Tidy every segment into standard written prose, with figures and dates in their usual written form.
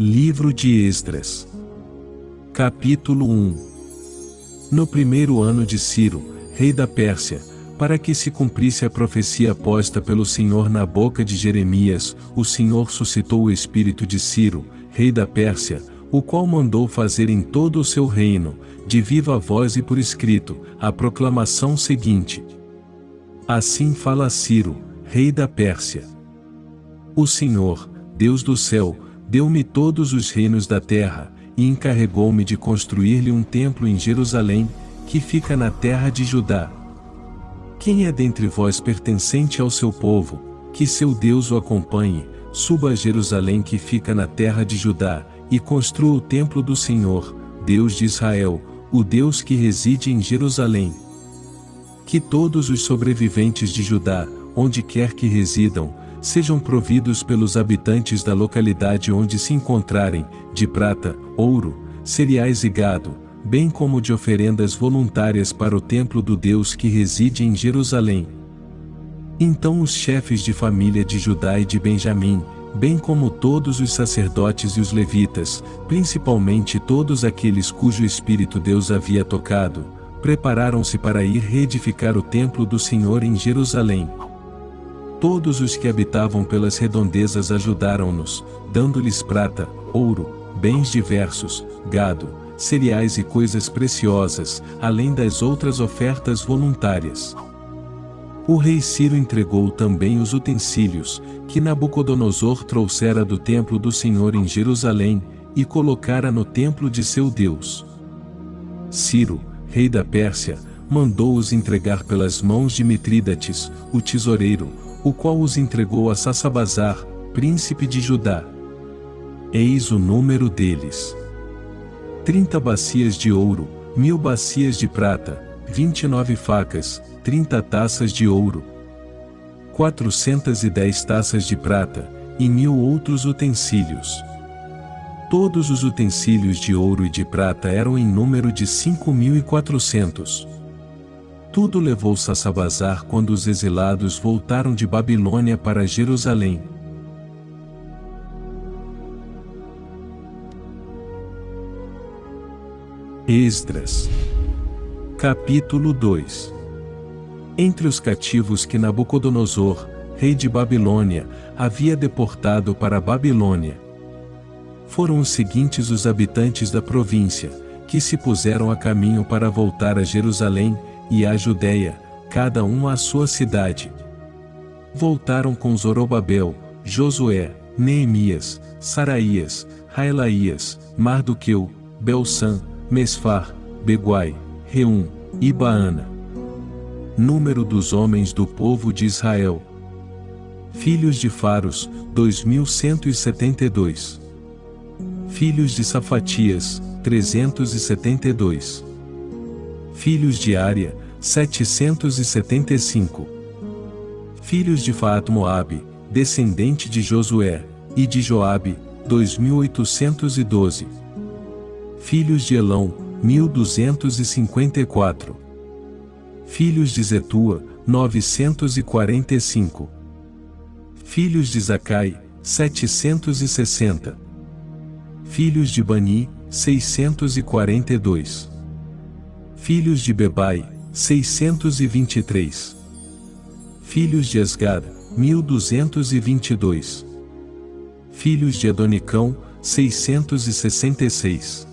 Livro de Esdras. Capítulo 1. No primeiro ano de Ciro, rei da Pérsia, para que se cumprisse a profecia posta pelo Senhor na boca de Jeremias, o Senhor suscitou o espírito de Ciro, rei da Pérsia, o qual mandou fazer em todo o seu reino, de viva voz e por escrito, a proclamação seguinte: Assim fala Ciro, rei da Pérsia. O Senhor, Deus do céu, deu-me todos os reinos da terra, e encarregou-me de construir-lhe um templo em Jerusalém, que fica na terra de Judá. Quem é dentre vós pertencente ao seu povo, que seu Deus o acompanhe, suba a Jerusalém que fica na terra de Judá, e construa o templo do Senhor, Deus de Israel, o Deus que reside em Jerusalém. Que todos os sobreviventes de Judá, onde quer que residam, sejam providos pelos habitantes da localidade onde se encontrarem, de prata, ouro, cereais e gado, bem como de oferendas voluntárias para o templo do Deus que reside em Jerusalém. Então os chefes de família de Judá e de Benjamim, bem como todos os sacerdotes e os levitas, principalmente todos aqueles cujo espírito Deus havia tocado, prepararam-se para ir reedificar o templo do Senhor em Jerusalém. Todos os que habitavam pelas redondezas ajudaram-nos, dando-lhes prata, ouro, bens diversos, gado, cereais e coisas preciosas, além das outras ofertas voluntárias. O rei Ciro entregou também os utensílios, que Nabucodonosor trouxera do templo do Senhor em Jerusalém, e colocara no templo de seu Deus. Ciro, rei da Pérsia, mandou-os entregar pelas mãos de Mitrídates, o tesoureiro, o qual os entregou a Sassabazar, príncipe de Judá. Eis o número deles: 30 bacias de ouro, 1000 bacias de prata, 29 facas, 30 taças de ouro, 410 taças de prata, e 1000 outros utensílios. Todos os utensílios de ouro e de prata eram em número de 5.400. Tudo levou Sassabazar quando os exilados voltaram de Babilônia para Jerusalém. Esdras. Capítulo 2. Entre os cativos que Nabucodonosor, rei de Babilônia, havia deportado para a Babilônia, foram os seguintes os habitantes da província, que se puseram a caminho para voltar a Jerusalém e à Judéia, cada um à sua cidade. Voltaram com Zorobabel, Josué, Neemias, Saraías, Raelaías, Mardoqueu, Belsan, Mesfar, Beguai, Reum, e Baana. Número dos homens do povo de Israel: filhos de Faros, 2172. Filhos de Safatias, 372. Filhos de Ária, 775. Filhos de Faat-Moabe, descendente de Josué, e de Joabe, 2812. Filhos de Elão, 1254. Filhos de Zetua, 945. Filhos de Zacai, 760. Filhos de Bani, 642. Filhos de Bebai, 623. Filhos de Asgad, 1222. Filhos de Adonicão, 666.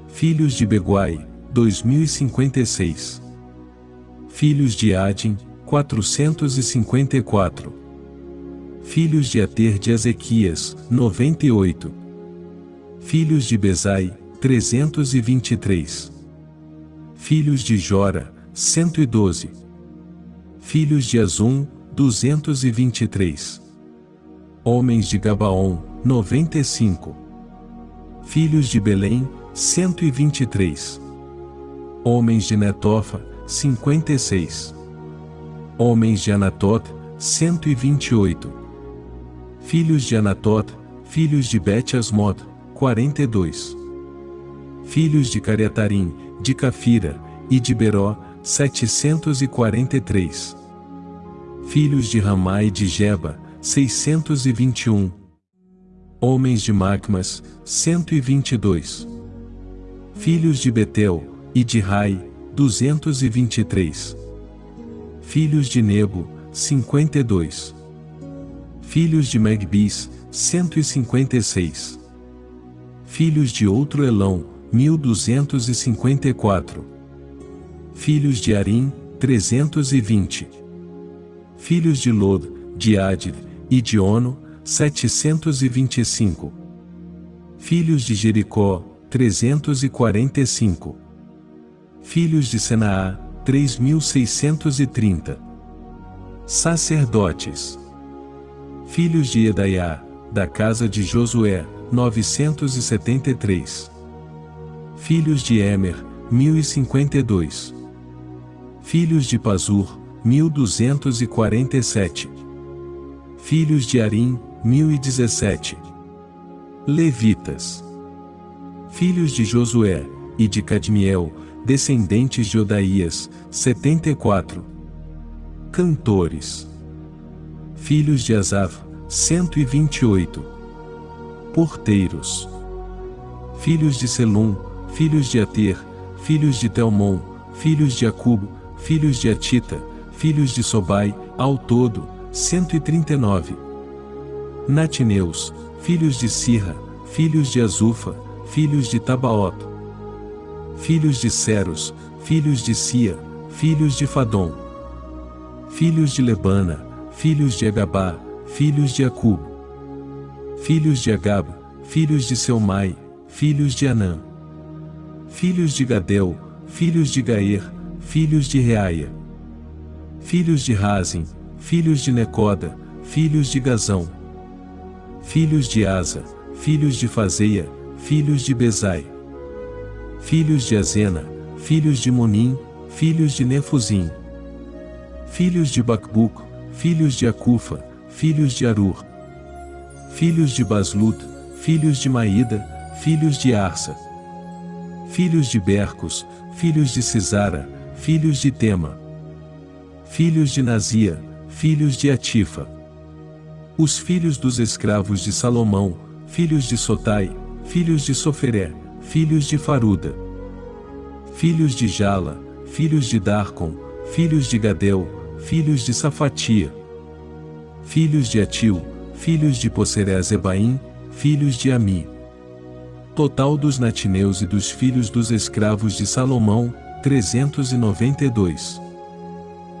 Filhos de Beguai, 2056. Filhos de Adim, 454. Filhos de Ater de Ezequias, 98. Filhos de Bezai, 323. Filhos de Jora, 112. Filhos de Azum, 223. Homens de Gabaon, 95. Filhos de Belém, 123. Homens de Netofa, 56. Homens de Anatot, 128. Filhos de Anatot, filhos de Bet-Asmot, 42. Filhos de Cariatarim, de Cafira, e de Beró, 743. Filhos de Ramá e de Geba, 621. Homens de Macmas, 122. Filhos de Betel, e de Rai, 223. Filhos de Nebo, 52. Filhos de Megbis, 156. Filhos de outro Elão, 1254. Filhos de Arim, 320. Filhos de Lod, de Adid, e de Ono, 725. Filhos de Jericó, 345. Filhos de Senaá, 3630. Sacerdotes. Filhos de Edaiá, da casa de Josué, 973. Filhos de Emer, 1052. Filhos de Pazur, 1247. Filhos de Arim, 1017. Levitas. Filhos de Josué, e de Cadmiel, descendentes de Odaías, 74. Cantores. Filhos de Asaf, 128. Porteiros. Filhos de Selum, filhos de Ater, filhos de Telmon, filhos de Acubo, filhos de Atita, filhos de Sobai, ao todo, 139. Natineus, filhos de Sirra, filhos de Azufa, filhos de Tabaot. Filhos de Seros, filhos de Sia, filhos de Fadom. Filhos de Lebana, filhos de Agabá, filhos de Acubo. Filhos de Agab, filhos de Seumai, filhos de Anã. Filhos de Gadel, filhos de Gaer, filhos de Reaia. Filhos de Razim, filhos de Necoda, filhos de Gazão. Filhos de Asa, filhos de Fazeia, filhos de Bezai. Filhos de Azena, filhos de Monim, filhos de Nefuzim. Filhos de Bacbuc, filhos de Acufa, filhos de Arur. Filhos de Baslut, filhos de Maída, filhos de Arsa. Filhos de Bercos, filhos de Cisara, filhos de Tema. Filhos de Nazia, filhos de Atifa. Os filhos dos escravos de Salomão, filhos de Sotai, filhos de Soferé, filhos de Faruda. Filhos de Jala, filhos de Darcon, filhos de Gadel, filhos de Safatia. Filhos de Atil, filhos de Poseré-Zebaim, filhos de Ami. Total dos natineus e dos filhos dos escravos de Salomão, 392.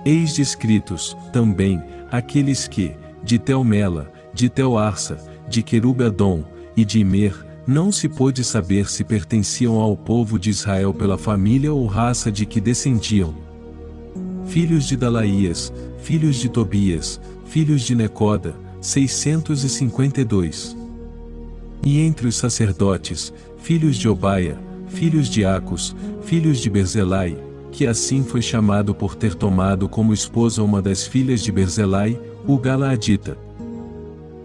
Eis descritos, também, aqueles que, de Tel-Mela, de Tel-Arsa, de Querub-Adom, e de Imer, não se pôde saber se pertenciam ao povo de Israel pela família ou raça de que descendiam. Filhos de Dalaías, filhos de Tobias, filhos de Necoda, 652. E entre os sacerdotes, filhos de Obaia, filhos de Acos, filhos de Berzelai, que assim foi chamado por ter tomado como esposa uma das filhas de Berzelai, o Galaadita.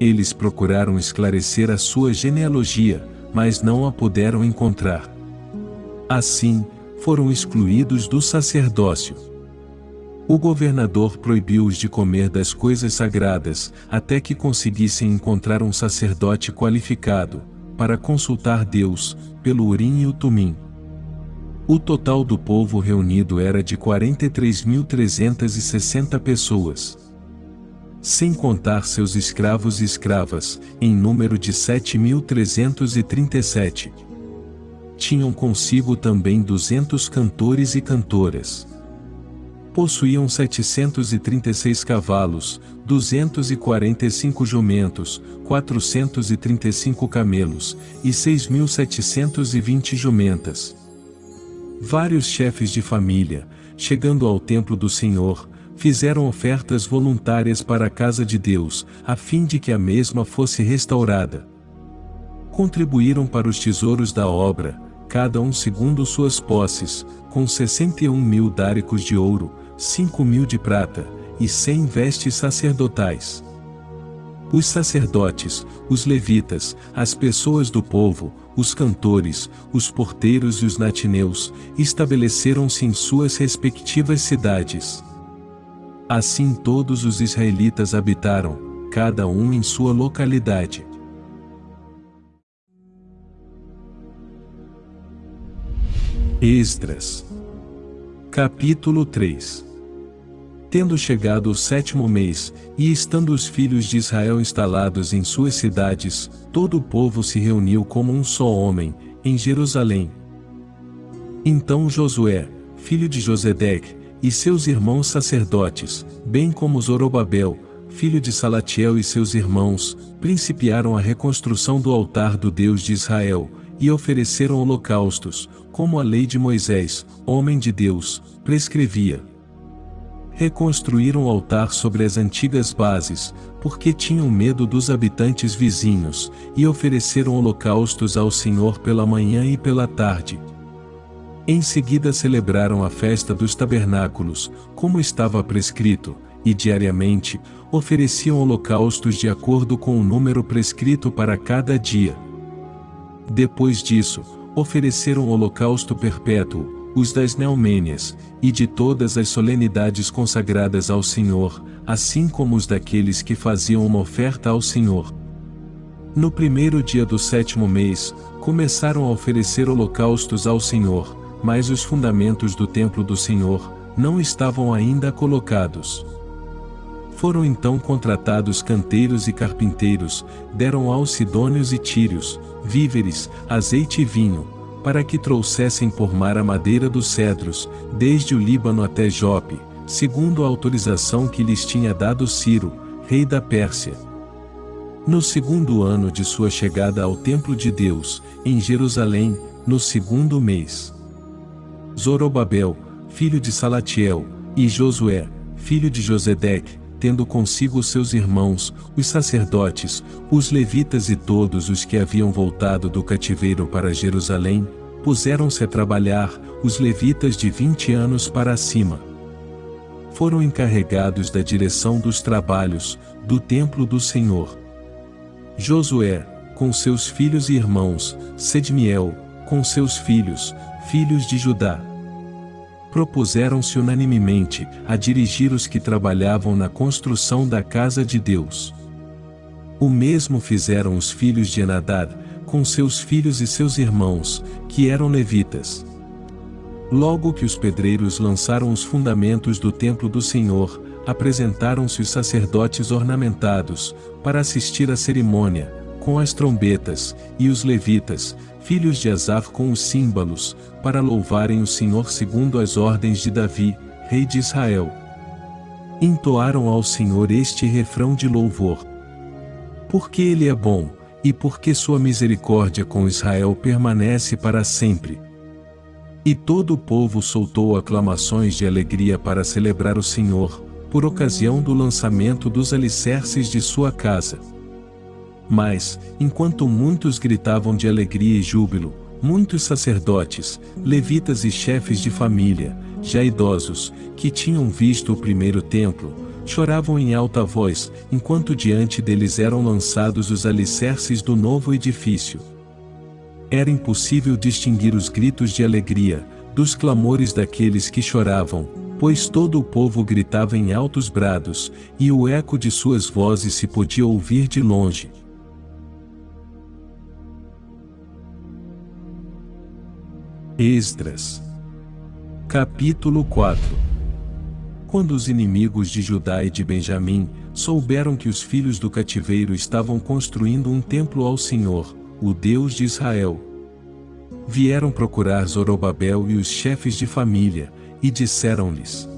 Eles procuraram esclarecer a sua genealogia, mas não a puderam encontrar. Assim, foram excluídos do sacerdócio. O governador proibiu-os de comer das coisas sagradas, até que conseguissem encontrar um sacerdote qualificado, para consultar Deus, pelo Urim e o Tumim. O total do povo reunido era de 43.360 pessoas. Sem contar seus escravos e escravas, em número de 7.337. Tinham consigo também 200 cantores e cantoras. Possuíam 736 cavalos, 245 jumentos, 435 camelos, e 6.720 jumentas. Vários chefes de família, chegando ao templo do Senhor, fizeram ofertas voluntárias para a casa de Deus, a fim de que a mesma fosse restaurada. Contribuíram para os tesouros da obra, cada um segundo suas posses, com 61.000 dáricos de ouro, 5.000 de prata, e 100 vestes sacerdotais. Os sacerdotes, os levitas, as pessoas do povo, os cantores, os porteiros e os natineus, estabeleceram-se em suas respectivas cidades. Assim todos os israelitas habitaram, cada um em sua localidade. Esdras. Capítulo 3. Tendo chegado o 7º mês, e estando os filhos de Israel instalados em suas cidades, todo o povo se reuniu como um só homem, em Jerusalém. Então Josué, filho de Josedeque, e seus irmãos sacerdotes, bem como Zorobabel, filho de Salatiel e seus irmãos, principiaram a reconstrução do altar do Deus de Israel, e ofereceram holocaustos, como a lei de Moisés, homem de Deus, prescrevia. Reconstruíram o altar sobre as antigas bases, porque tinham medo dos habitantes vizinhos, e ofereceram holocaustos ao Senhor pela manhã e pela tarde. Em seguida celebraram a festa dos tabernáculos, como estava prescrito, e diariamente, ofereciam holocaustos de acordo com o número prescrito para cada dia. Depois disso, ofereceram holocausto perpétuo, os das Neumênias, e de todas as solenidades consagradas ao Senhor, assim como os daqueles que faziam uma oferta ao Senhor. No primeiro dia do 7º mês, começaram a oferecer holocaustos ao Senhor, mas os fundamentos do templo do Senhor não estavam ainda colocados. Foram então contratados canteiros e carpinteiros, deram aos sidônios e tírios, víveres, azeite e vinho, para que trouxessem por mar a madeira dos cedros, desde o Líbano até Jope, segundo a autorização que lhes tinha dado Ciro, rei da Pérsia. No 2º ano de sua chegada ao templo de Deus, em Jerusalém, no 2º mês, Zorobabel, filho de Salatiel, e Josué, filho de Josedeque, tendo consigo seus irmãos, os sacerdotes, os levitas e todos os que haviam voltado do cativeiro para Jerusalém, puseram-se a trabalhar, os levitas de 20 anos para cima. Foram encarregados da direção dos trabalhos, do templo do Senhor. Josué, com seus filhos e irmãos, Sedmiel, com seus filhos, filhos de Judá. Propuseram-se unanimemente a dirigir os que trabalhavam na construção da casa de Deus. O mesmo fizeram os filhos de Henadad, com seus filhos e seus irmãos, que eram levitas. Logo que os pedreiros lançaram os fundamentos do templo do Senhor, apresentaram-se os sacerdotes ornamentados, para assistir à cerimônia, com as trombetas, e os levitas, filhos de Asaf com os símbolos, para louvarem o Senhor segundo as ordens de Davi, rei de Israel. Entoaram ao Senhor este refrão de louvor. Porque Ele é bom, e porque sua misericórdia com Israel permanece para sempre. E todo o povo soltou aclamações de alegria para celebrar o Senhor, por ocasião do lançamento dos alicerces de sua casa. Mas, enquanto muitos gritavam de alegria e júbilo, muitos sacerdotes, levitas e chefes de família, já idosos, que tinham visto o primeiro templo, choravam em alta voz, enquanto diante deles eram lançados os alicerces do novo edifício. Era impossível distinguir os gritos de alegria, dos clamores daqueles que choravam, pois todo o povo gritava em altos brados, e o eco de suas vozes se podia ouvir de longe. Esdras. Capítulo 4. Quando os inimigos de Judá e de Benjamim souberam que os filhos do cativeiro estavam construindo um templo ao Senhor, o Deus de Israel, vieram procurar Zorobabel e os chefes de família, e disseram-lhes: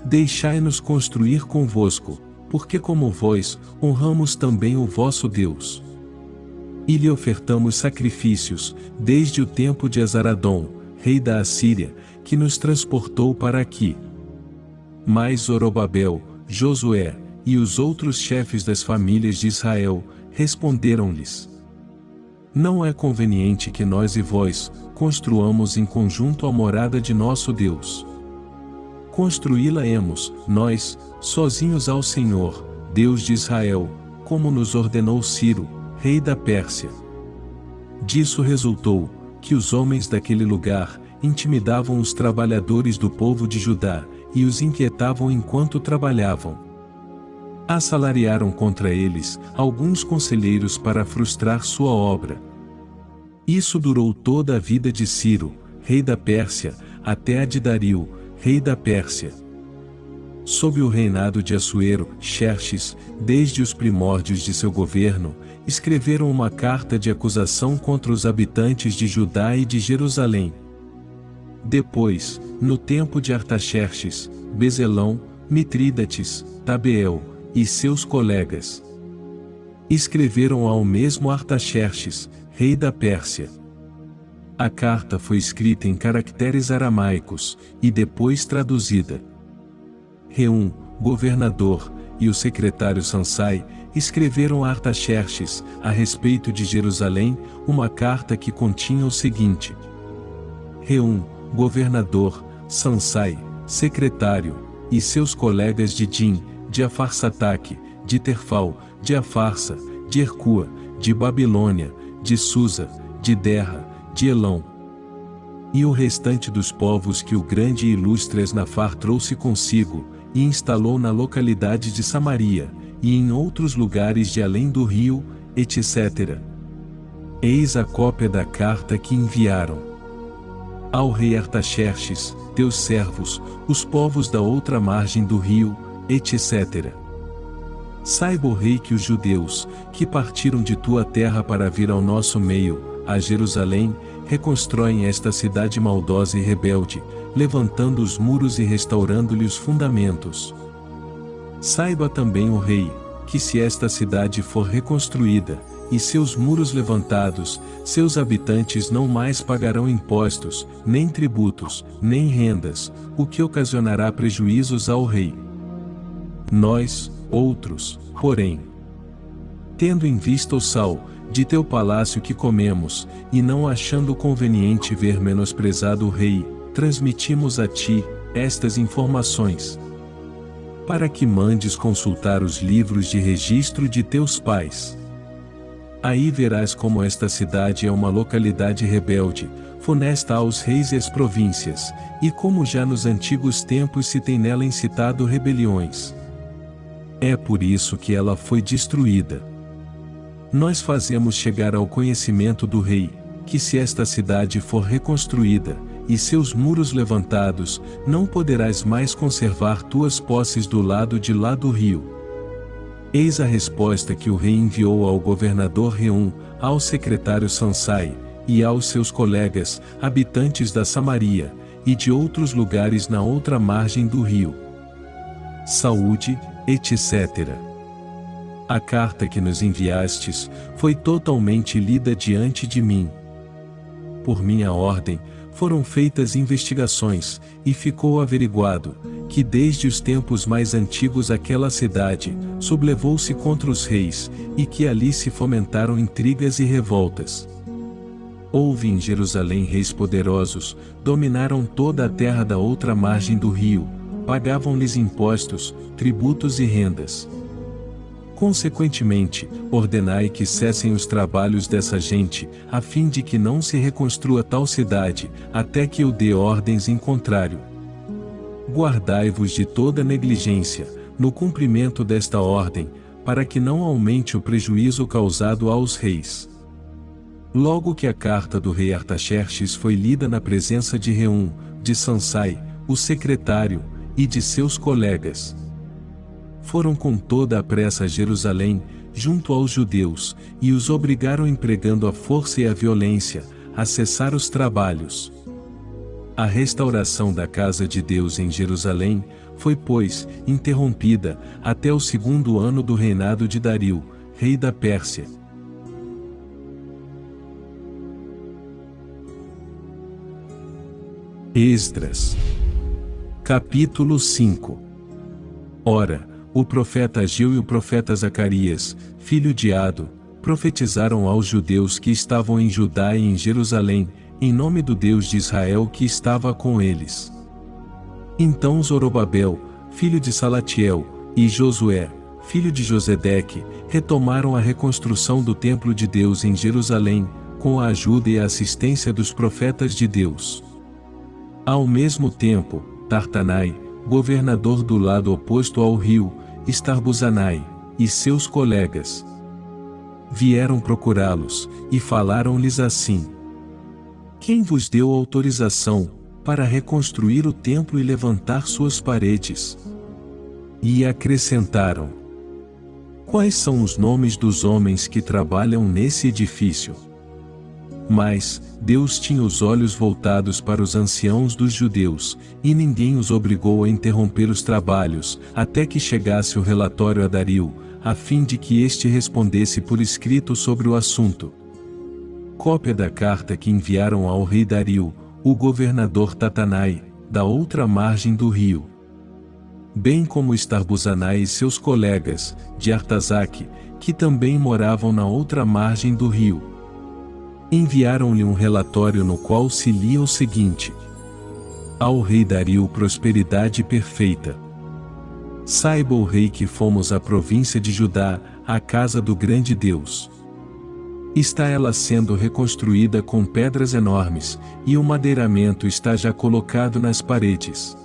Deixai-nos construir convosco, porque como vós, honramos também o vosso Deus. E lhe ofertamos sacrifícios, desde o tempo de Azaradom, rei da Assíria, que nos transportou para aqui. Mas Zorobabel, Josué, e os outros chefes das famílias de Israel, responderam-lhes: Não é conveniente que nós e vós, construamos em conjunto a morada de nosso Deus. Construí-la-emos, nós, sozinhos ao Senhor, Deus de Israel, como nos ordenou Ciro, rei da Pérsia. Disso resultou, que os homens daquele lugar, intimidavam os trabalhadores do povo de Judá, e os inquietavam enquanto trabalhavam. Assalariaram contra eles, alguns conselheiros para frustrar sua obra. Isso durou toda a vida de Ciro, rei da Pérsia, até a de Dario, rei da Pérsia. Sob o reinado de Assuero, Xerxes, desde os primórdios de seu governo, escreveram uma carta de acusação contra os habitantes de Judá e de Jerusalém. Depois, no tempo de Artaxerxes, Bezelão, Mitrídates, Tabeel, e seus colegas escreveram ao mesmo Artaxerxes, rei da Pérsia. A carta foi escrita em caracteres aramaicos, e depois traduzida. Reum, governador, e o secretário Sansai, escreveram a Artaxerxes, a respeito de Jerusalém, uma carta que continha o seguinte: Reum, governador, Sansai, secretário, e seus colegas de Din, de Afarsataque, de Terfal, de Afarsa, de Ercua, de Babilônia, de Susa, de Derra, de Elão, e o restante dos povos que o grande e ilustre Esnafar trouxe consigo, e instalou na localidade de Samaria, e em outros lugares de além do rio, etc. Eis a cópia da carta que enviaram ao rei Artaxerxes, teus servos, os povos da outra margem do rio, etc. Saiba o rei que os judeus, que partiram de tua terra para vir ao nosso meio, a Jerusalém, reconstroem esta cidade maldosa e rebelde, levantando os muros e restaurando-lhe os fundamentos. Saiba também o rei, que se esta cidade for reconstruída, e seus muros levantados, seus habitantes não mais pagarão impostos, nem tributos, nem rendas, o que ocasionará prejuízos ao rei. Nós, outros, porém, tendo em vista o sal de teu palácio que comemos, e não achando conveniente ver menosprezado o rei, transmitimos a ti estas informações, para que mandes consultar os livros de registro de teus pais. Aí verás como esta cidade é uma localidade rebelde, funesta aos reis e às províncias, e como já nos antigos tempos se tem nela incitado rebeliões. É por isso que ela foi destruída. Nós fazemos chegar ao conhecimento do rei, que se esta cidade for reconstruída, e seus muros levantados, não poderás mais conservar tuas posses do lado de lá do rio. Eis a resposta que o rei enviou ao governador Reum, ao secretário Sansai, e aos seus colegas, habitantes da Samaria, e de outros lugares na outra margem do rio. Saúde, etc. A carta que nos enviastes, foi totalmente lida diante de mim. Por minha ordem, foram feitas investigações, e ficou averiguado, que desde os tempos mais antigos aquela cidade, sublevou-se contra os reis, e que ali se fomentaram intrigas e revoltas. Houve em Jerusalém reis poderosos, dominaram toda a terra da outra margem do rio, pagavam-lhes impostos, tributos e rendas. Consequentemente, ordenai que cessem os trabalhos dessa gente, a fim de que não se reconstrua tal cidade, até que eu dê ordens em contrário. Guardai-vos de toda negligência, no cumprimento desta ordem, para que não aumente o prejuízo causado aos reis. Logo que a carta do rei Artaxerxes foi lida na presença de Reum, de Sansai, o secretário, e de seus colegas, foram com toda a pressa a Jerusalém, junto aos judeus, e os obrigaram empregando a força e a violência, a cessar os trabalhos. A restauração da casa de Deus em Jerusalém, foi pois, interrompida, até o 2º ano do reinado de Dario, rei da Pérsia. Esdras. Capítulo 5. Ora, o profeta Ageu e o profeta Zacarias, filho de Ado, profetizaram aos judeus que estavam em Judá e em Jerusalém, em nome do Deus de Israel que estava com eles. Então Zorobabel, filho de Salatiel, e Josué, filho de Josedeque, retomaram a reconstrução do templo de Deus em Jerusalém, com a ajuda e a assistência dos profetas de Deus. Ao mesmo tempo, Tartanai, governador do lado oposto ao rio, Estarbuzanai, e seus colegas vieram procurá-los, e falaram-lhes assim: Quem vos deu autorização para reconstruir o templo e levantar suas paredes? E acrescentaram: quais são os nomes dos homens que trabalham nesse edifício? Mas Deus tinha os olhos voltados para os anciãos dos judeus, e ninguém os obrigou a interromper os trabalhos, até que chegasse o relatório a Dario, a fim de que este respondesse por escrito sobre o assunto. Cópia da carta que enviaram ao rei Dario, o governador Tatanai, da outra margem do rio, bem como Estarbuzanai e seus colegas, de Artazaque, que também moravam na outra margem do rio. Enviaram-lhe um relatório no qual se lia o seguinte: ao rei Dario prosperidade perfeita. Saiba o rei que fomos à província de Judá, à casa do grande Deus. Está ela sendo reconstruída com pedras enormes, e o madeiramento está já colocado nas paredes.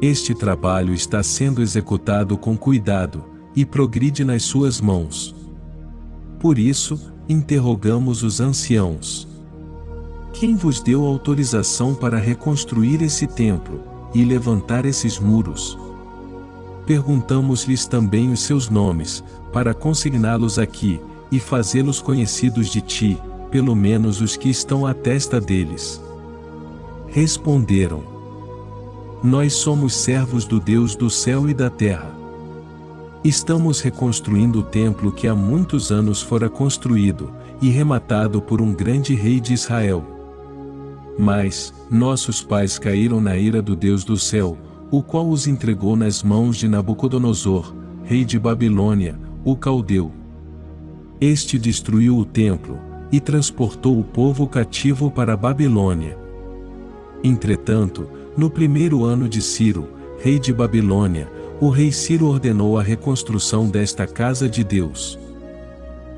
Este trabalho está sendo executado com cuidado, e progride nas suas mãos. Por isso, interrogamos os anciãos: quem vos deu autorização para reconstruir esse templo, e levantar esses muros? Perguntamos-lhes também os seus nomes, para consigná-los aqui, e fazê-los conhecidos de ti, pelo menos os que estão à testa deles. Responderam: nós somos servos do Deus do céu e da terra. Estamos reconstruindo o templo que há muitos anos fora construído, e rematado por um grande rei de Israel. Mas nossos pais caíram na ira do Deus do céu, o qual os entregou nas mãos de Nabucodonosor, rei de Babilônia, o caldeu. Este destruiu o templo, e transportou o povo cativo para a Babilônia. Entretanto, no primeiro ano de Ciro, rei de Babilônia, o rei Ciro ordenou a reconstrução desta casa de Deus.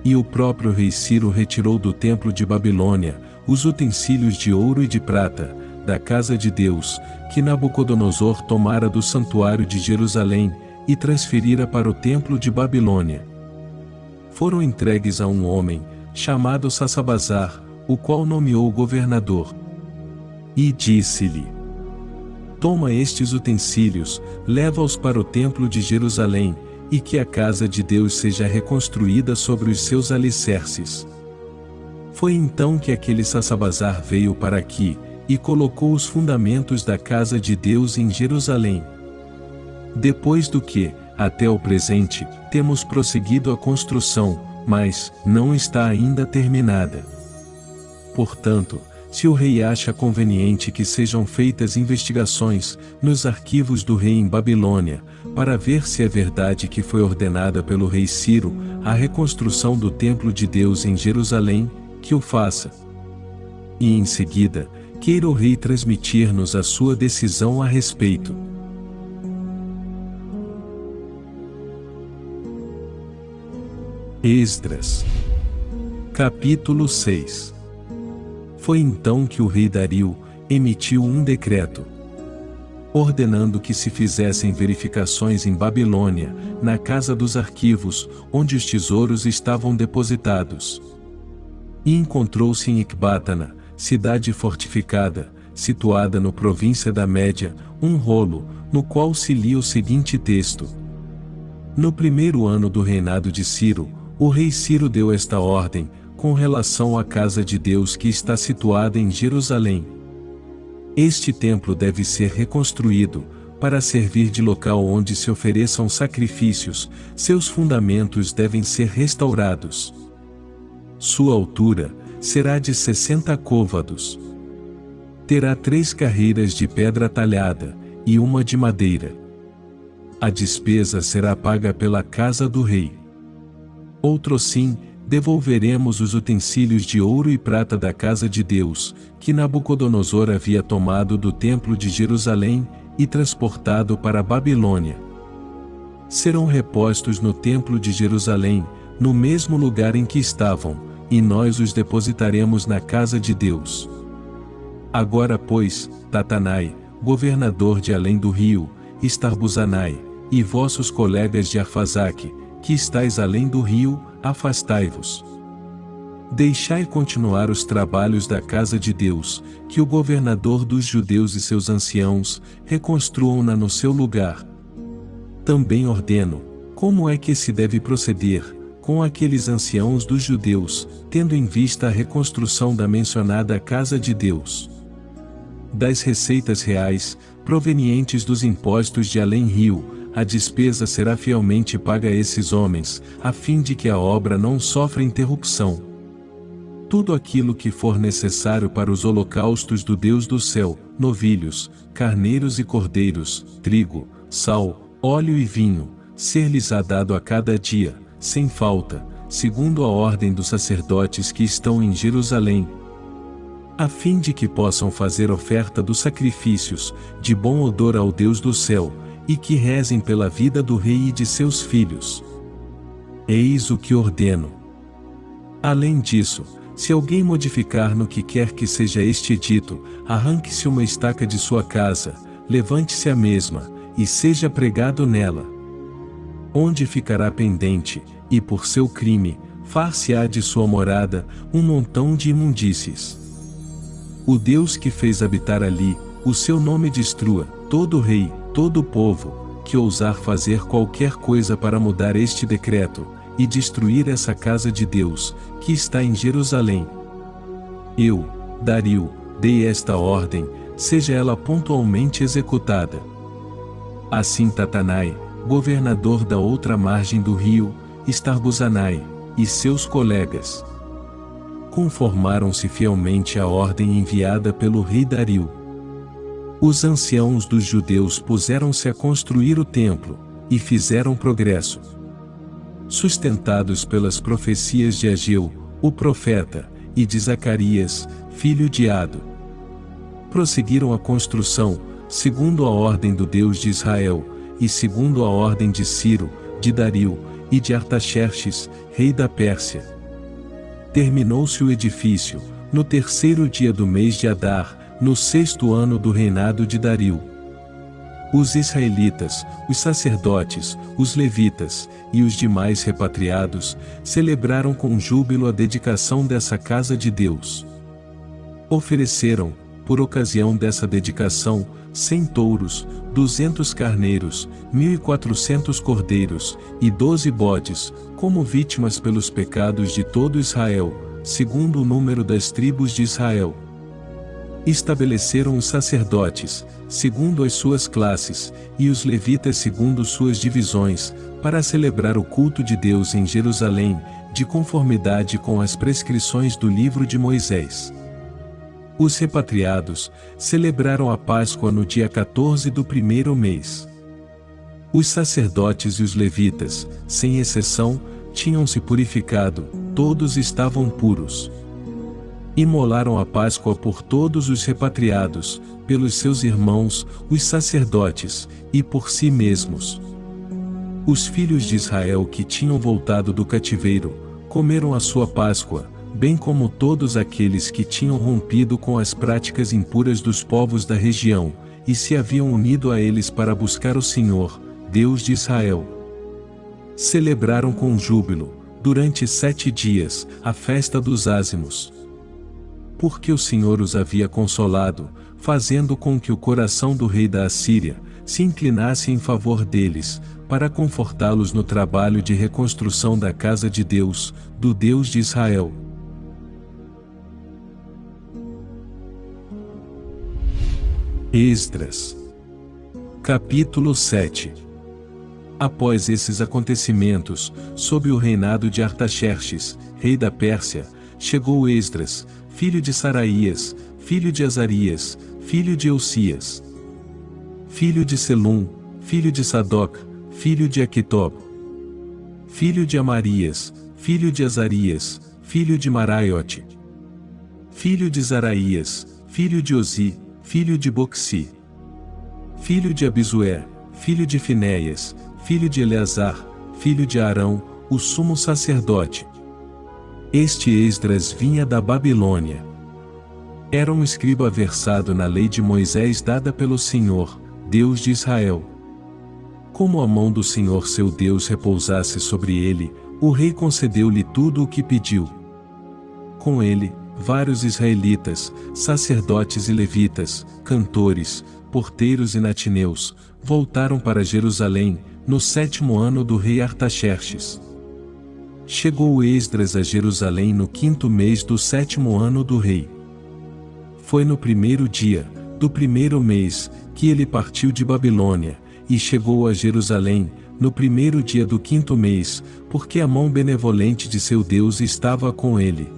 E o próprio rei Ciro retirou do templo de Babilônia os utensílios de ouro e de prata, da casa de Deus, que Nabucodonosor tomara do santuário de Jerusalém, e transferira para o templo de Babilônia. Foram entregues a um homem, chamado Sassabazar, o qual nomeou governador. E disse-lhe: toma estes utensílios, leva-os para o templo de Jerusalém, e que a casa de Deus seja reconstruída sobre os seus alicerces. Foi então que aquele Sassabazar veio para aqui, e colocou os fundamentos da casa de Deus em Jerusalém. Depois do que, até o presente, temos prosseguido a construção, mas não está ainda terminada. Portanto, se o rei acha conveniente que sejam feitas investigações nos arquivos do rei em Babilônia, para ver se é verdade que foi ordenada pelo rei Ciro a reconstrução do templo de Deus em Jerusalém, que o faça. E em seguida, queira o rei transmitir-nos a sua decisão a respeito. Esdras, capítulo 6. Foi então que o rei Dario emitiu um decreto, ordenando que se fizessem verificações em Babilônia, na casa dos arquivos, onde os tesouros estavam depositados. E encontrou-se em Ecbátana, cidade fortificada, situada no província da Média, um rolo, no qual se lia o seguinte texto: no primeiro ano do reinado de Ciro, o rei Ciro deu esta ordem, com relação à casa de Deus que está situada em Jerusalém. Este templo deve ser reconstruído, para servir de local onde se ofereçam sacrifícios, seus fundamentos devem ser restaurados. Sua altura será de 60 côvados. Terá 3 carreiras de pedra talhada, e uma de madeira. A despesa será paga pela casa do rei. Outrosim, devolveremos os utensílios de ouro e prata da casa de Deus, que Nabucodonosor havia tomado do templo de Jerusalém, e transportado para a Babilônia. Serão repostos no templo de Jerusalém, no mesmo lugar em que estavam, e nós os depositaremos na casa de Deus. Agora pois, Tatanai, governador de além do rio, Estarbuzanai, e vossos colegas de Arfazaque, que estáis além do rio, afastai-vos. Deixai continuar os trabalhos da casa de Deus, que o governador dos judeus e seus anciãos reconstruam-na no seu lugar. Também ordeno, como é que se deve proceder com aqueles anciãos dos judeus, tendo em vista a reconstrução da mencionada casa de Deus. Das receitas reais, provenientes dos impostos de além-rio, a despesa será fielmente paga a esses homens, a fim de que a obra não sofra interrupção. Tudo aquilo que for necessário para os holocaustos do Deus do céu, novilhos, carneiros e cordeiros, trigo, sal, óleo e vinho, ser-lhes-á dado a cada dia, sem falta, segundo a ordem dos sacerdotes que estão em Jerusalém, a fim de que possam fazer oferta dos sacrifícios, de bom odor ao Deus do céu, e que rezem pela vida do rei e de seus filhos. Eis o que ordeno. Além disso, se alguém modificar no que quer que seja este edito, arranque-se uma estaca de sua casa, levante-se a mesma, e seja pregado nela. Onde ficará pendente, e por seu crime, far-se-á de sua morada, um montão de imundícies. O Deus que fez habitar ali, o seu nome destrua, todo rei, todo povo, que ousar fazer qualquer coisa para mudar este decreto, e destruir essa casa de Deus, que está em Jerusalém. Eu, Dario, dei esta ordem, seja ela pontualmente executada. Assim Tatanai, governador da outra margem do rio, Estar-Buzanai, e seus colegas conformaram-se fielmente à ordem enviada pelo rei Dario. Os anciãos dos judeus puseram-se a construir o templo, e fizeram progresso. Sustentados pelas profecias de Ageu, o profeta, e de Zacarias, filho de Ado. Prosseguiram a construção, segundo a ordem do Deus de Israel, e segundo a ordem de Ciro, de Dario, e de Artaxerxes, rei da Pérsia. Terminou-se o edifício, no 3º dia do mês de Adar, no 6º ano do reinado de Dario. Os israelitas, os sacerdotes, os levitas, e os demais repatriados, celebraram com júbilo a dedicação dessa casa de Deus. Ofereceram, por ocasião dessa dedicação, 100 touros, 200 carneiros, 1.400 cordeiros, e 12 bodes, como vítimas pelos pecados de todo Israel, segundo o número das tribos de Israel. Estabeleceram os sacerdotes, segundo as suas classes, e os levitas segundo suas divisões, para celebrar o culto de Deus em Jerusalém, de conformidade com as prescrições do livro de Moisés. Os repatriados celebraram a Páscoa no dia 14 do 1º mês. Os sacerdotes e os levitas, sem exceção, tinham-se purificado, todos estavam puros. Imolaram a Páscoa por todos os repatriados, pelos seus irmãos, os sacerdotes, e por si mesmos. Os filhos de Israel que tinham voltado do cativeiro, comeram a sua Páscoa, bem como todos aqueles que tinham rompido com as práticas impuras dos povos da região, e se haviam unido a eles para buscar o Senhor, Deus de Israel. Celebraram com júbilo, durante 7 dias, a festa dos ázimos. Porque o Senhor os havia consolado, fazendo com que o coração do rei da Assíria se inclinasse em favor deles, para confortá-los no trabalho de reconstrução da casa de Deus, do Deus de Israel. Esdras. Capítulo 7. Após esses acontecimentos, sob o reinado de Artaxerxes, rei da Pérsia, chegou Esdras, filho de Saraías, filho de Azarias, filho de Eucias, filho de Selum, filho de Sadoc, filho de Aquitob, filho de Amarias, filho de Azarias, filho de Maraiote, filho de Zaraías, filho de Ozi, filho de Boxi, filho de Abisué, filho de Finéias, filho de Eleazar, filho de Arão, o sumo sacerdote. Este Esdras vinha da Babilônia. Era um escriba versado na lei de Moisés dada pelo Senhor, Deus de Israel. Como a mão do Senhor seu Deus repousasse sobre ele, o rei concedeu-lhe tudo o que pediu. Com ele, vários israelitas, sacerdotes e levitas, cantores, porteiros e natineus, voltaram para Jerusalém, no 7º ano do rei Artaxerxes. Chegou Esdras a Jerusalém no 5º mês do 7º ano do rei. Foi no 1º dia, do 1º mês, que ele partiu de Babilônia, e chegou a Jerusalém, no 1º dia do 5º mês, porque a mão benevolente de seu Deus estava com ele.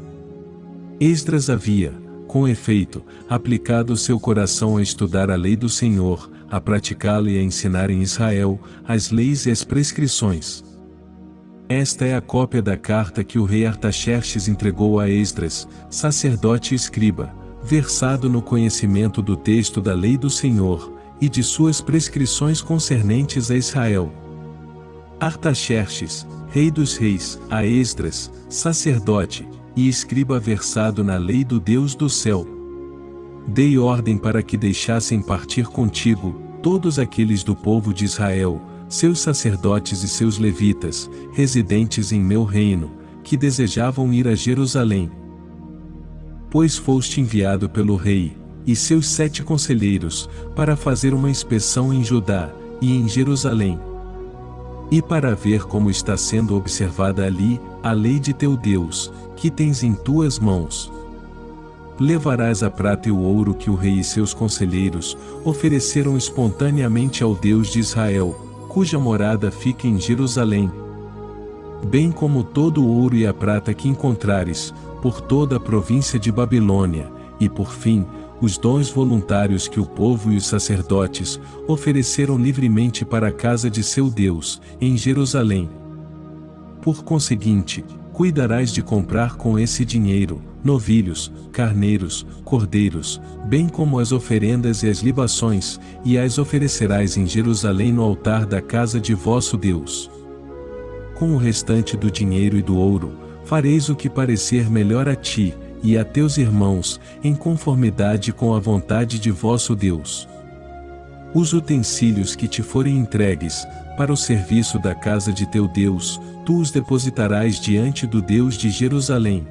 Esdras havia, com efeito, aplicado seu coração a estudar a lei do Senhor, a praticá-la e a ensinar em Israel, as leis e as prescrições. Esta é a cópia da carta que o rei Artaxerxes entregou a Esdras, sacerdote e escriba, versado no conhecimento do texto da lei do Senhor, e de suas prescrições concernentes a Israel. Artaxerxes, rei dos reis, a Esdras, sacerdote, e escriba versado na lei do Deus do céu. Dei ordem para que deixassem partir contigo, todos aqueles do povo de Israel, seus sacerdotes e seus levitas, residentes em meu reino, que desejavam ir a Jerusalém. Pois foste enviado pelo rei, e seus 7 conselheiros, para fazer uma inspeção em Judá, e em Jerusalém. E para ver como está sendo observada ali, a lei de teu Deus, que tens em tuas mãos. Levarás a prata e o ouro que o rei e seus conselheiros ofereceram espontaneamente ao Deus de Israel, cuja morada fica em Jerusalém. Bem como todo o ouro e a prata que encontrares, por toda a província de Babilônia, e por fim, os dons voluntários que o povo e os sacerdotes ofereceram livremente para a casa de seu Deus, em Jerusalém. Por conseguinte, cuidarás de comprar com esse dinheiro, novilhos, carneiros, cordeiros, bem como as oferendas e as libações, e as oferecerás em Jerusalém no altar da casa de vosso Deus. Com o restante do dinheiro e do ouro, fareis o que parecer melhor a ti, e a teus irmãos, em conformidade com a vontade de vosso Deus. Os utensílios que te forem entregues, para o serviço da casa de teu Deus, tu os depositarás diante do Deus de Jerusalém.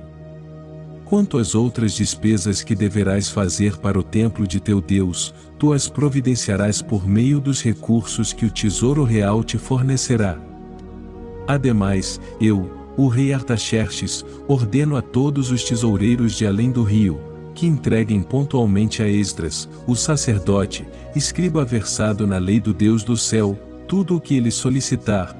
Quanto às outras despesas que deverás fazer para o templo de teu Deus, tu as providenciarás por meio dos recursos que o tesouro real te fornecerá. Ademais, eu, o rei Artaxerxes, ordeno a todos os tesoureiros de além do rio, que entreguem pontualmente a Esdras, o sacerdote, escriba versado na lei do Deus do céu, tudo o que ele solicitar,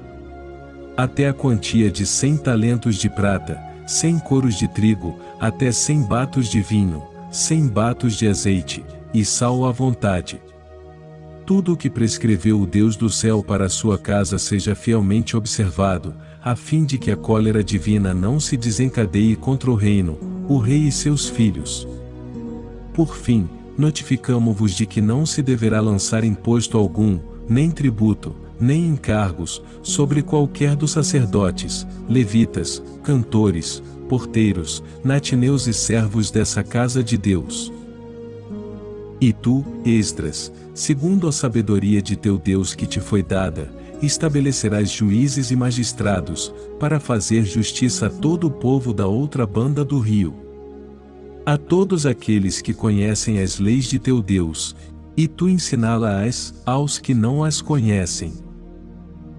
até a quantia de 100 talentos de prata, 100 coros de trigo, até 100 batos de vinho, 100 batos de azeite, e sal à vontade. Tudo o que prescreveu o Deus do céu para a sua casa seja fielmente observado, a fim de que a cólera divina não se desencadeie contra o reino, o rei e seus filhos. Por fim, notificamo-vos de que não se deverá lançar imposto algum, nem tributo, nem encargos, sobre qualquer dos sacerdotes, levitas, cantores, porteiros, natineus e servos dessa casa de Deus. E tu, Esdras, segundo a sabedoria de teu Deus que te foi dada, estabelecerás juízes e magistrados, para fazer justiça a todo o povo da outra banda do rio. A todos aqueles que conhecem as leis de teu Deus, e tu ensiná-las aos que não as conhecem.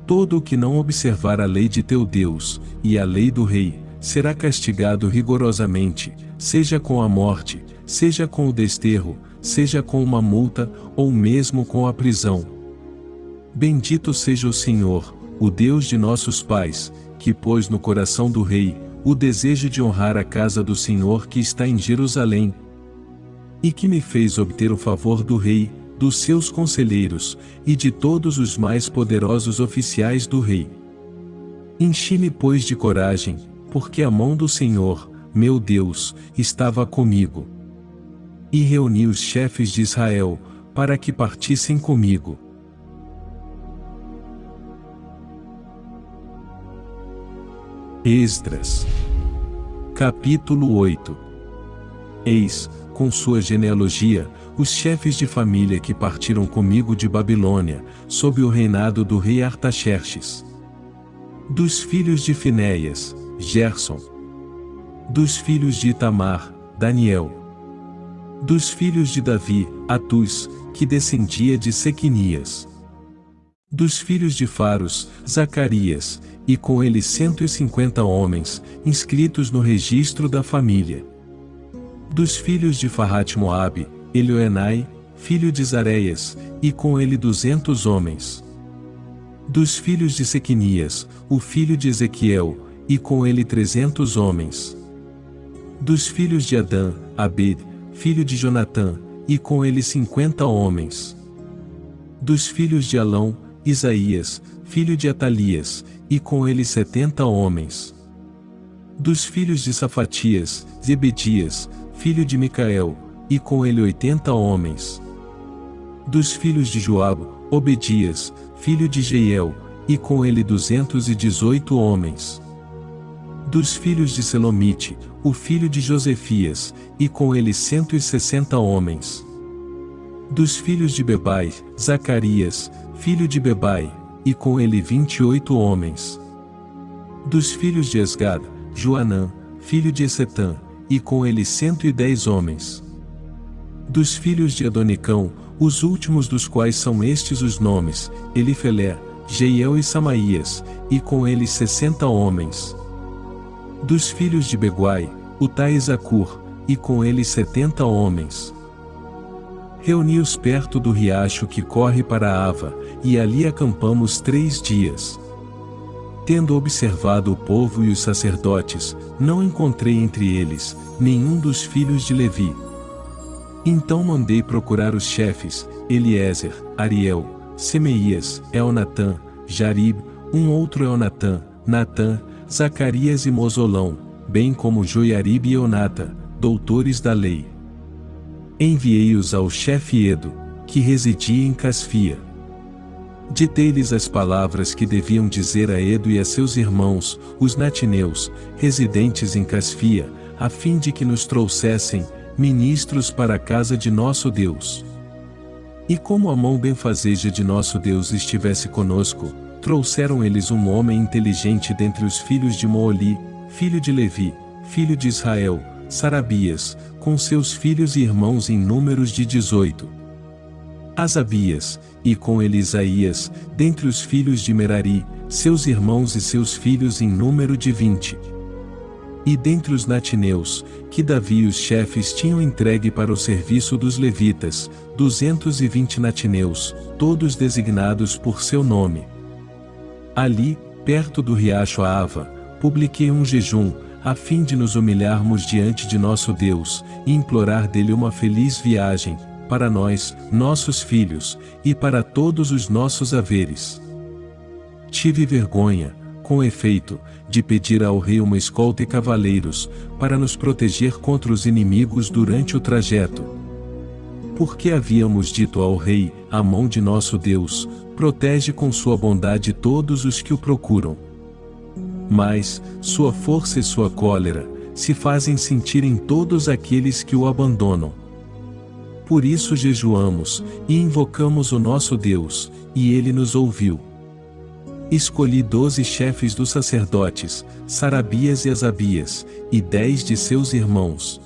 Todo o que não observar a lei de teu Deus, e a lei do rei, será castigado rigorosamente, seja com a morte, seja com o desterro, seja com uma multa, ou mesmo com a prisão. Bendito seja o Senhor, o Deus de nossos pais, que pôs no coração do rei o desejo de honrar a casa do Senhor que está em Jerusalém, e que me fez obter o favor do rei, dos seus conselheiros, e de todos os mais poderosos oficiais do rei. Enchi-me, pois, de coragem, porque a mão do Senhor, meu Deus, estava comigo. E reuni os chefes de Israel, para que partissem comigo. Esdras. Capítulo 8. Eis, com sua genealogia, os chefes de família que partiram comigo de Babilônia, sob o reinado do rei Artaxerxes. Dos filhos de Finéias, Gerson. Dos filhos de Itamar, Daniel. Dos filhos de Davi, Atus, que descendia de Sequinias. Dos filhos de Faros, Zacarias, e com ele 150 homens, inscritos no registro da família. Dos filhos de Farrat-Moabe, Elioenai, filho de Zareias, e com ele 200 homens. Dos filhos de Sequinias, o filho de Ezequiel, e com ele 300 homens. Dos filhos de Adã, Abed, filho de Jonatã, e com ele 50 homens. Dos filhos de Alão, Isaías, filho de Atalias, e com ele 70 homens. Dos filhos de Safatias, Zebedias, filho de Micael, e com ele 80 homens. Dos filhos de Joabe, Obedias, filho de Jeiel, e com ele 218 homens. Dos filhos de Selomite, o filho de Josefias, e com ele 160 homens. Dos filhos de Bebai, Zacarias, filho de Bebai, e com ele 28 homens. Dos filhos de Esgad, Joanã, filho de Esetã, e com ele 110 homens. Dos filhos de Adonicão, os últimos dos quais são estes os nomes, Elifelé, Jeiel e Samaías, e com eles 60 homens. Dos filhos de Beguai, Utai e Zacur, e com eles 70 homens. Reuni-os perto do riacho que corre para Ava, e ali acampamos 3 dias. Tendo observado o povo e os sacerdotes, não encontrei entre eles nenhum dos filhos de Levi. Então mandei procurar os chefes, Eliezer, Ariel, Semeías, Elnatã, Jarib, um outro Elnatã, Natã, Zacarias e Mosolão, bem como Joiarib e Eunata, doutores da lei. Enviei-os ao chefe Edo, que residia em Casfia. Ditei-lhes as palavras que deviam dizer a Edo e a seus irmãos, os natineus, residentes em Casfia, a fim de que nos trouxessem ministros para a casa de nosso Deus. E como a mão benfazeja de nosso Deus estivesse conosco, trouxeram eles um homem inteligente dentre os filhos de Mooli, filho de Levi, filho de Israel, Sarabias, com seus filhos e irmãos em números de 18. Asabias, e com ele Isaías, dentre os filhos de Merari, seus irmãos e seus filhos em número de 20. E dentre os natineus, que Davi e os chefes tinham entregue para o serviço dos levitas, 220 natineus, todos designados por seu nome. Ali, perto do riacho Ava, publiquei um jejum, a fim de nos humilharmos diante de nosso Deus, e implorar dele uma feliz viagem, para nós, nossos filhos, e para todos os nossos haveres. Tive vergonha, com efeito, de pedir ao rei uma escolta e cavaleiros, para nos proteger contra os inimigos durante o trajeto. Porque havíamos dito ao rei, a mão de nosso Deus, protege com sua bondade todos os que o procuram. Mas, sua força e sua cólera, se fazem sentir em todos aqueles que o abandonam. Por isso jejuamos, e invocamos o nosso Deus, e ele nos ouviu. Escolhi 12 chefes dos sacerdotes, Sarabias e Asabias, e 10 de seus irmãos.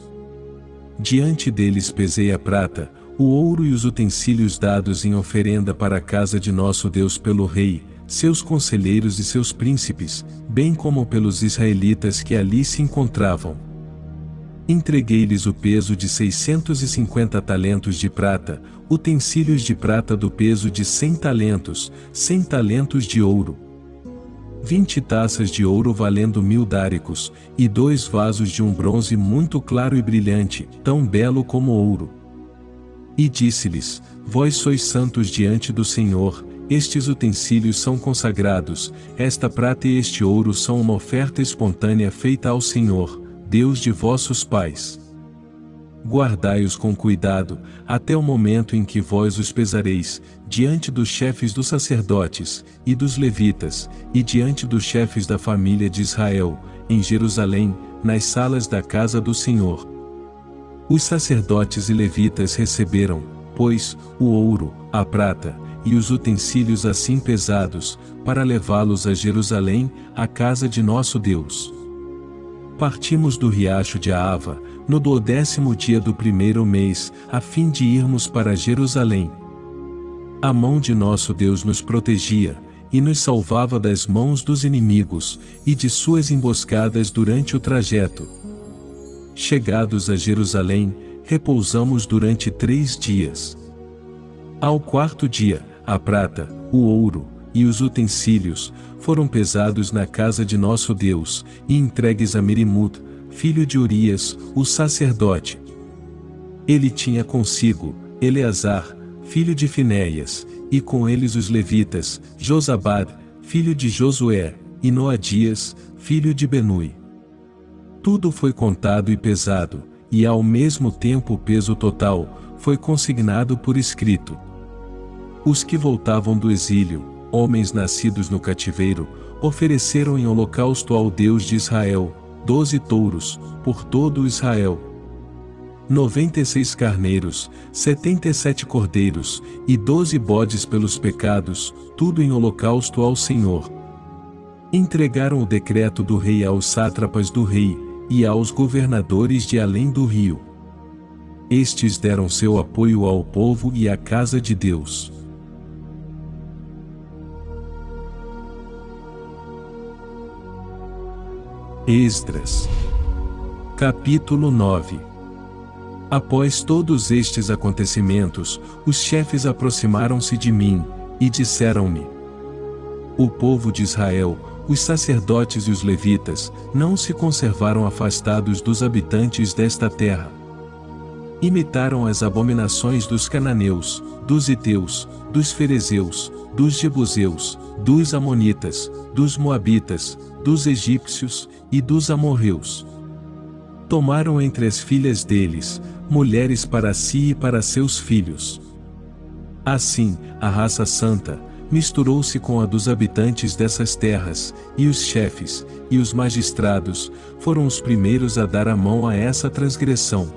Diante deles pesei a prata, o ouro e os utensílios dados em oferenda para a casa de nosso Deus pelo rei, seus conselheiros e seus príncipes, bem como pelos israelitas que ali se encontravam. Entreguei-lhes o peso de 650 talentos de prata, utensílios de prata do peso de 100 talentos, 100 talentos de ouro, 20 taças de ouro valendo 1000 dáricos, e 2 vasos de um bronze muito claro e brilhante, tão belo como ouro. E disse-lhes: Vós sois santos diante do Senhor, estes utensílios são consagrados, esta prata e este ouro são uma oferta espontânea feita ao Senhor, Deus de vossos pais. Guardai-os com cuidado, até o momento em que vós os pesareis, diante dos chefes dos sacerdotes, e dos levitas, e diante dos chefes da família de Israel, em Jerusalém, nas salas da casa do Senhor. Os sacerdotes e levitas receberam, pois, o ouro, a prata, e os utensílios assim pesados, para levá-los a Jerusalém, à casa de nosso Deus. partimos do riacho de Ahava, no 12º dia do primeiro mês, a fim de irmos para Jerusalém. A mão de nosso Deus nos protegia, e nos salvava das mãos dos inimigos, e de suas emboscadas durante o trajeto. Chegados a Jerusalém, repousamos durante 3 dias. Ao 4º dia, a prata, o ouro, e os utensílios, foram pesados na casa de nosso Deus, e entregues a Merimut, filho de Urias, o sacerdote. Ele tinha consigo Eleazar, filho de Finéias, e com eles os levitas, Josabade, filho de Josué, e Noadias, filho de Benui. Tudo foi contado e pesado, e ao mesmo tempo o peso total foi consignado por escrito. Os que voltavam do exílio, homens nascidos no cativeiro, ofereceram em holocausto ao Deus de Israel 12 touros, por todo Israel. 96 carneiros, 77 cordeiros, e 12 bodes pelos pecados, tudo em holocausto ao Senhor. Entregaram o decreto do rei aos sátrapas do rei, e aos governadores de além do rio. Estes deram seu apoio ao povo e à casa de Deus. Esdras. Capítulo 9. Após todos estes acontecimentos, os chefes aproximaram-se de mim, e disseram-me: o povo de Israel, os sacerdotes e os levitas, não se conservaram afastados dos habitantes desta terra. Imitaram as abominações dos cananeus, dos heteus, dos ferezeus, dos jebuseus, dos amonitas, dos moabitas, dos egípcios, e dos amorreus. Tomaram entre as filhas deles, mulheres para si e para seus filhos. Assim, a raça santa misturou-se com a dos habitantes dessas terras, e os chefes, e os magistrados, foram os primeiros a dar a mão a essa transgressão.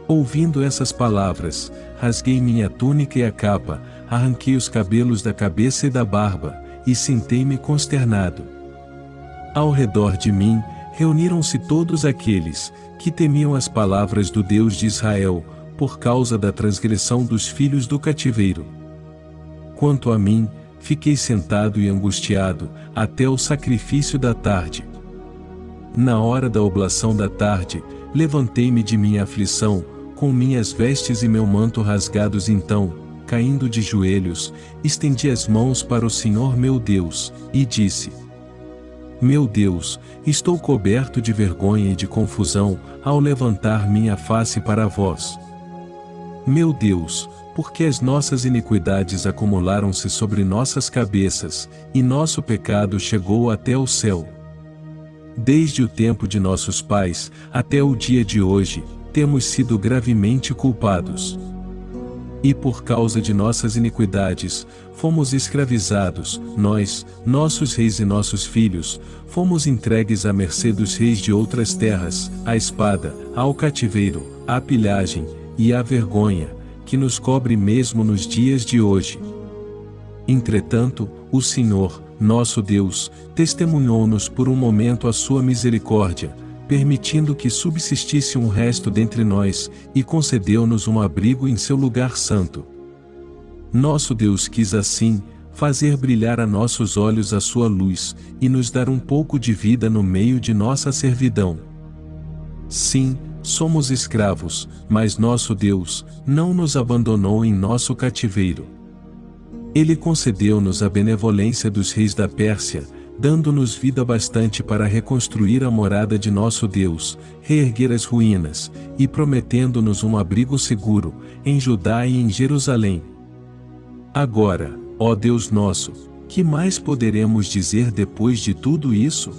Ouvindo essas palavras, rasguei minha túnica e a capa, arranquei os cabelos da cabeça e da barba, e sentei-me consternado. Ao redor de mim, reuniram-se todos aqueles que temiam as palavras do Deus de Israel, por causa da transgressão dos filhos do cativeiro. Quanto a mim, fiquei sentado e angustiado, até o sacrifício da tarde. Na hora da oblação da tarde, levantei-me de minha aflição, com minhas vestes e meu manto rasgados. Então, caindo de joelhos, estendi as mãos para o Senhor meu Deus, e disse: meu Deus, estou coberto de vergonha e de confusão, ao levantar minha face para vós. Meu Deus, porque as nossas iniquidades acumularam-se sobre nossas cabeças, e nosso pecado chegou até o céu. Desde o tempo de nossos pais, até o dia de hoje, temos sido gravemente culpados. E por causa de nossas iniquidades, fomos escravizados, nós, nossos reis e nossos filhos, fomos entregues à mercê dos reis de outras terras, à espada, ao cativeiro, à pilhagem, e à vergonha, que nos cobre mesmo nos dias de hoje. Entretanto, o Senhor, nosso Deus, testemunhou-nos por um momento a sua misericórdia, permitindo que subsistisse um resto dentre nós, e concedeu-nos um abrigo em seu lugar santo. Nosso Deus quis assim, fazer brilhar a nossos olhos a sua luz, e nos dar um pouco de vida no meio de nossa servidão. Sim, somos escravos, mas nosso Deus não nos abandonou em nosso cativeiro. Ele concedeu-nos a benevolência dos reis da Pérsia, dando-nos vida bastante para reconstruir a morada de nosso Deus, reerguer as ruínas, e prometendo-nos um abrigo seguro, em Judá e em Jerusalém. Agora, ó Deus nosso, que mais poderemos dizer depois de tudo isso?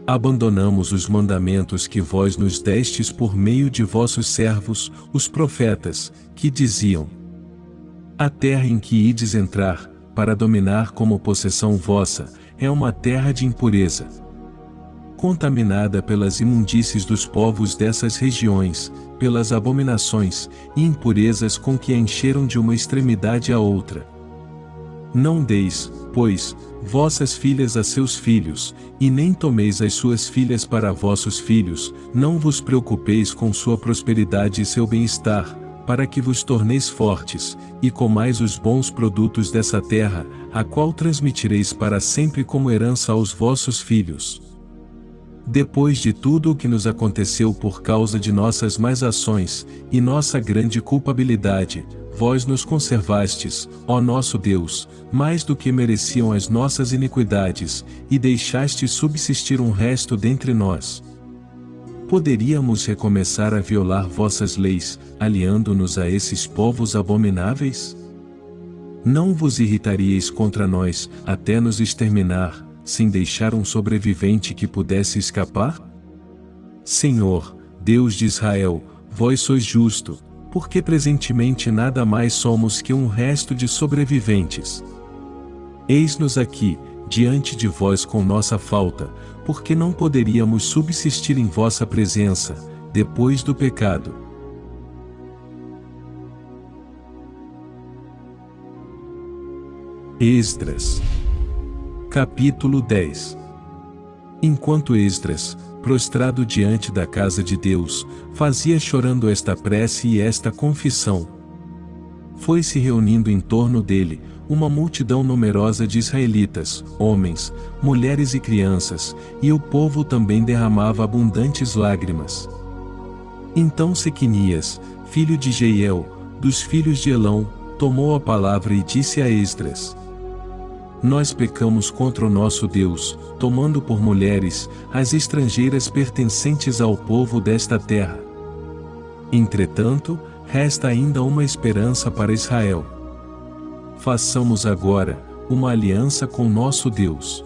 Abandonamos os mandamentos que vós nos destes por meio de vossos servos, os profetas, que diziam: a terra em que ides entrar, para dominar como possessão vossa, é uma terra de impureza, contaminada pelas imundícies dos povos dessas regiões, pelas abominações e impurezas com que a encheram de uma extremidade à outra. Não deis, pois, vossas filhas a seus filhos, e nem tomeis as suas filhas para vossos filhos, não vos preocupeis com sua prosperidade e seu bem-estar, para que vos torneis fortes, e comais os bons produtos dessa terra, a qual transmitireis para sempre como herança aos vossos filhos. Depois de tudo o que nos aconteceu por causa de nossas más ações, e nossa grande culpabilidade, vós nos conservastes, ó nosso Deus, mais do que mereciam as nossas iniquidades, e deixastes subsistir um resto dentre nós. Poderíamos recomeçar a violar vossas leis, aliando-nos a esses povos abomináveis? Não vos irritaríeis contra nós, até nos exterminar, sem deixar um sobrevivente que pudesse escapar? Senhor, Deus de Israel, vós sois justo, porque presentemente nada mais somos que um resto de sobreviventes. Eis-nos aqui, diante de vós com nossa falta, porque não poderíamos subsistir em vossa presença, depois do pecado. Esdras. Capítulo 10. Enquanto Esdras, prostrado diante da casa de Deus, fazia chorando esta prece e esta confissão, foi-se reunindo em torno dele uma multidão numerosa de israelitas, homens, mulheres e crianças, e o povo também derramava abundantes lágrimas. Então Sequenias, filho de Jeiel, dos filhos de Elão, tomou a palavra e disse a Esdras: Nós pecamos contra o nosso Deus, tomando por mulheres as estrangeiras pertencentes ao povo desta terra. Entretanto, resta ainda uma esperança para Israel. Façamos agora uma aliança com nosso Deus.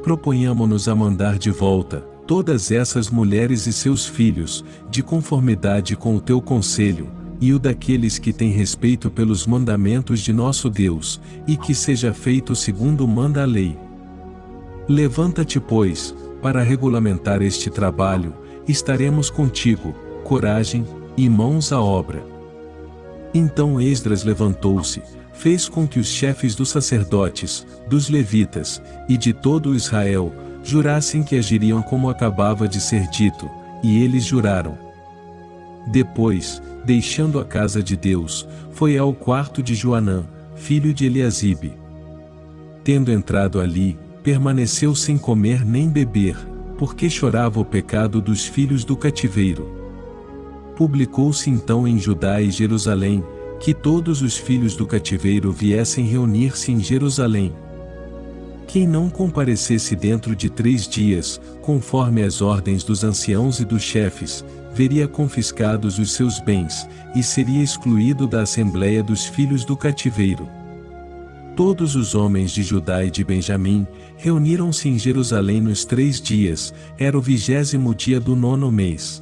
Proponhamo-nos a mandar de volta todas essas mulheres e seus filhos, de conformidade com o teu conselho, e o daqueles que têm respeito pelos mandamentos de nosso Deus, e que seja feito segundo manda a lei. Levanta-te, pois, para regulamentar este trabalho, estaremos contigo, coragem, e mãos à obra. Então Esdras levantou-se, fez com que os chefes dos sacerdotes, dos levitas, e de todo Israel, jurassem que agiriam como acabava de ser dito, e eles juraram. Depois, deixando a casa de Deus, foi ao quarto de Joanã, filho de Eliasibe. Tendo entrado ali, permaneceu sem comer nem beber, porque chorava o pecado dos filhos do cativeiro. Publicou-se então em Judá e Jerusalém, que todos os filhos do cativeiro viessem reunir-se em Jerusalém. Quem não comparecesse dentro de 3 dias, conforme as ordens dos anciãos e dos chefes, veria confiscados os seus bens, e seria excluído da assembleia dos filhos do cativeiro. Todos os homens de Judá e de Benjamim reuniram-se em Jerusalém nos 3 dias, era o 20º dia do 9º mês.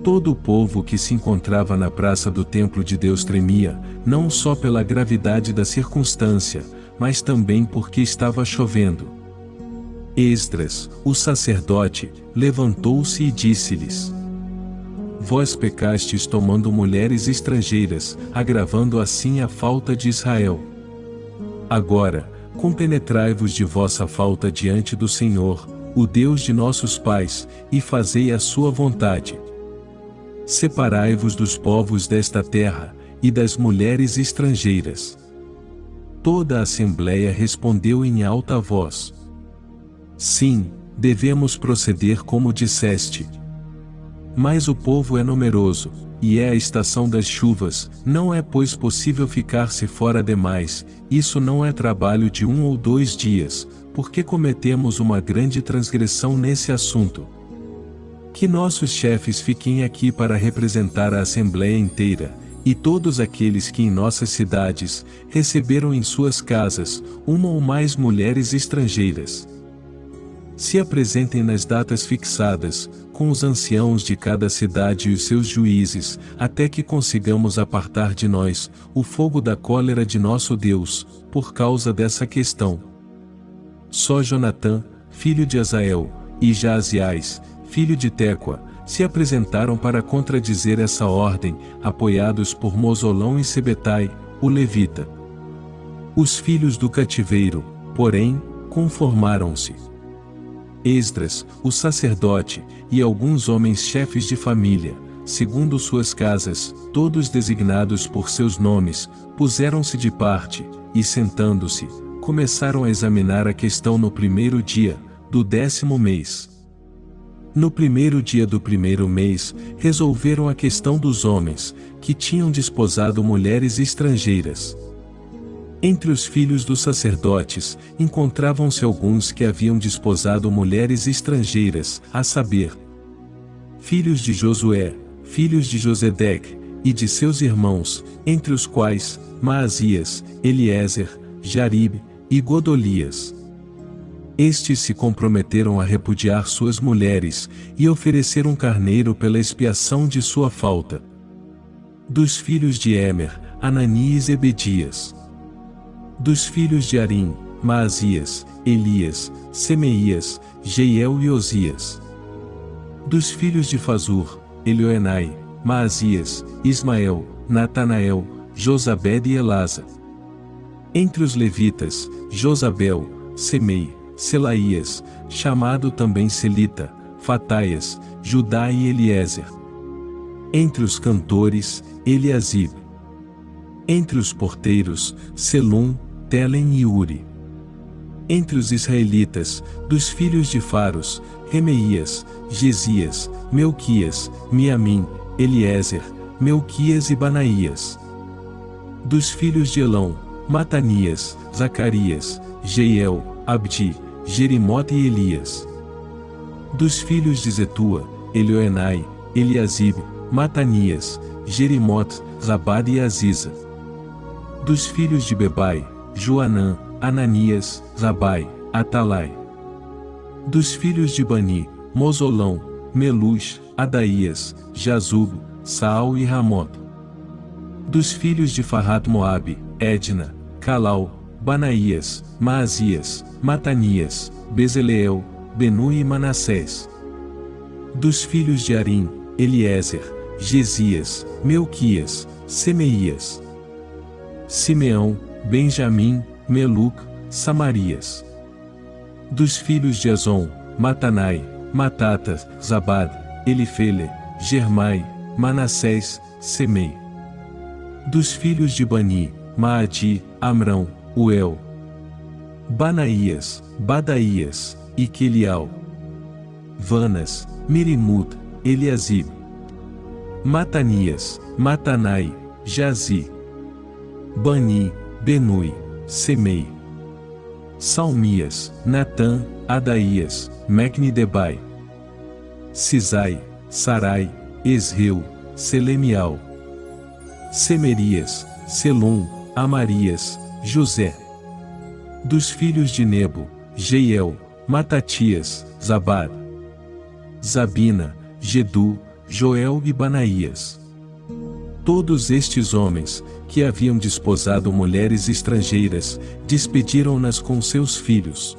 Todo o povo que se encontrava na praça do templo de Deus tremia, não só pela gravidade da circunstância, mas também porque estava chovendo. Esdras, o sacerdote, levantou-se e disse-lhes: Vós pecastes tomando mulheres estrangeiras, agravando assim a falta de Israel. Agora, compenetrai-vos de vossa falta diante do Senhor, o Deus de nossos pais, e fazei a sua vontade. Separai-vos dos povos desta terra, e das mulheres estrangeiras. Toda a assembleia respondeu em alta voz: Sim, devemos proceder como disseste. Mas o povo é numeroso, e é a estação das chuvas, não é pois possível ficar-se fora demais, isso não é trabalho de 1 ou 2 dias, porque cometemos uma grande transgressão nesse assunto. Que nossos chefes fiquem aqui para representar a assembleia inteira, e todos aqueles que em nossas cidades receberam em suas casas uma ou mais mulheres estrangeiras. Se apresentem nas datas fixadas, com os anciãos de cada cidade e os seus juízes, até que consigamos apartar de nós o fogo da cólera de nosso Deus, por causa dessa questão. Só Jonatã, filho de Azael, e Jaazias, filho de Tecoa, se apresentaram para contradizer essa ordem, apoiados por Mosolão e Sebetai, o levita. Os filhos do cativeiro, porém, conformaram-se. Esdras, o sacerdote, e alguns homens chefes de família, segundo suas casas, todos designados por seus nomes, puseram-se de parte, e sentando-se, começaram a examinar a questão no primeiro dia, do 10º mês. No primeiro dia do primeiro mês, resolveram a questão dos homens, que tinham desposado mulheres estrangeiras. Entre os filhos dos sacerdotes, encontravam-se alguns que haviam desposado mulheres estrangeiras, a saber, filhos de Josué, filhos de Josedeque, e de seus irmãos, entre os quais, Maasias, Eliezer, Jaribe, e Godolias. Estes se comprometeram a repudiar suas mulheres, e oferecer um carneiro pela expiação de sua falta. Dos filhos de Emer, Ananias e Ebedias. Dos filhos de Arim, Maasias, Elias, Semeias, Jeiel e Osias. Dos filhos de Fazur, Elioenai, Maasias, Ismael, Natanael, Josabede e Elasa. Entre os levitas, Josabel, Semei, Selaías, chamado também Selita, Fataias, Judá e Eliezer. Entre os cantores, Eliasib. Entre os porteiros, Selum, Telem e Uri. Entre os israelitas, dos filhos de Faros, Remeias, Gesias, Melquias, Miamim, Eliezer, Melquias e Banaías. Dos filhos de Elão, Matanias, Zacarias, Jeiel, Abdi, Jerimote e Elias. Dos filhos de Zetua, Elioenai, Eliasib, Matanias, Jerimote, Zabade e Aziza. Dos filhos de Bebai, Joanã, Ananias, Zabai, Atalai. Dos filhos de Bani, Mozolão, Melus, Adaías, Jazubo, Saal e Ramot. Dos filhos de Farrat Moabe, Edna, Calau, Banaías, Maasias, Matanias, Bezaleel, Benu e Manassés. Dos filhos de Arim, Eliezer, Gesias, Melquias, Semeias. Simeão, Benjamim, Meluc, Samarias. Dos filhos de Azon, Matanai, Matata, Zabad, Elifele, Germai, Manassés, Semei. Dos filhos de Bani, Maadi, Amrão, Uel, Banaías, Badaías, e Quelial. Vanas, Mirimut, Eliasib. Matanias, Matanai, Jazi. Bani, Benui, Semei. Salmias, Natã, Adaías, Mecnidebai. Sisai, Sarai, Esreu, Selemial. Semerias, Selum, Amarias, José. Dos filhos de Nebo, Jeiel, Matatias, Zabad. Zabina, Gedu, Joel e Banaías. Todos estes homens, que haviam desposado mulheres estrangeiras, despediram-nas com seus filhos.